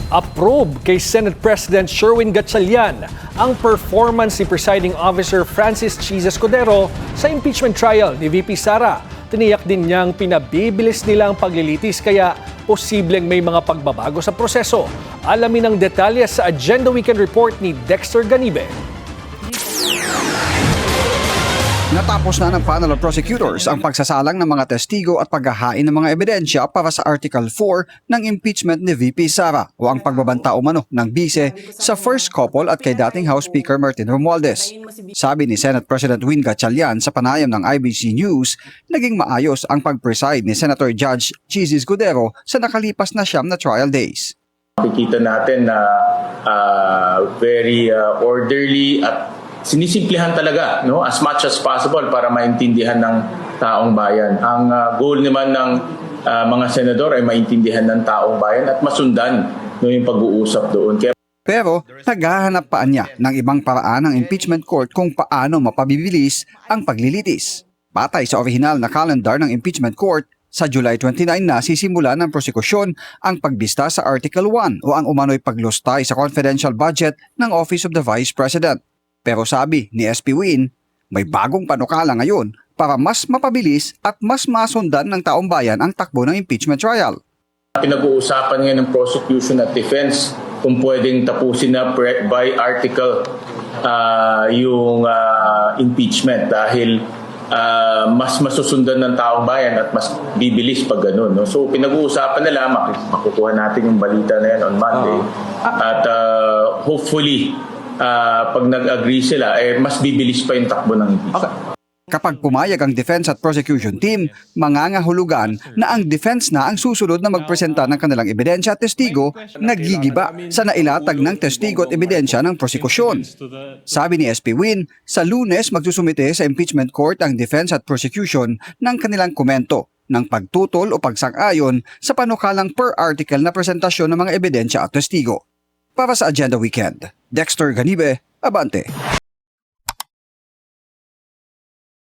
Approve kay Senate President Sherwin Gatchalian ang performance ni Presiding Officer Francis Chiz Escudero sa impeachment trial ni VP Sara. Tiniyak din niyang pinabibilis nila ang paglilitis kaya posibleng may mga pagbabago sa proseso. Alamin ang detalye sa Agenda Weekend Report ni Dexter Ganibe. Natapos na ng panel of prosecutors ang pagsasalang ng mga testigo at paghahain ng mga ebidensya para sa Article 4 ng impeachment ni VP Sara o ang pagbabanta umano ng bise sa first couple at kay dating House Speaker Martin Romualdez. Sabi ni Senate President Win Gatchalian sa panayam ng IBC News, naging maayos ang pag-preside ni Senator Judge Chiz Escudero sa nakalipas na 9 na trial days. Makikita natin na very orderly at sinisimplihan talaga, no, as much as possible para maintindihan ng taong bayan. Ang goal naman ng mga senador ay maintindihan ng taong bayan at masundan yung pag-uusap doon. Pero naghahanap pa niya ng ibang paraan ng impeachment court kung paano mapabibilis ang paglilitis. Batay sa orihinal na calendar ng impeachment court, sa July 29 na sisimula ng prosekusyon ang pagbista sa Article 1 o ang umano'y paglustay sa confidential budget ng Office of the Vice President. Pero sabi ni SP Win, may bagong panukala ngayon para mas mapabilis at mas masundan ng taong bayan ang takbo ng impeachment trial. Pinag-uusapan ngayon ng prosecution at defense kung pwedeng tapusin na by article yung impeachment dahil mas masusundan ng taong bayan at mas bibilis pag ganun. No? So pinag-uusapan nila, makukuha natin yung balita na yan on Monday at hopefully pag nag-agree sila, mas bibilis pa yung takbo ng impeachment. Kapag pumayag ang defense at prosecution team, mangangahulugan na ang defense na ang susunod na magpresenta ng kanilang ebidensya at testigo, nagigiba sa nailatag ng testigo at ebidensya ng prosekusyon. Sabi ni SP Win, sa Lunes magsusumite sa impeachment court ang defense at prosecution ng kanilang komento ng pagtutol o pagsang-ayon sa panukalang per article na presentasyon ng mga ebidensya at testigo. Para sa Agenda Weekend, Dexter Ganibe, Abante.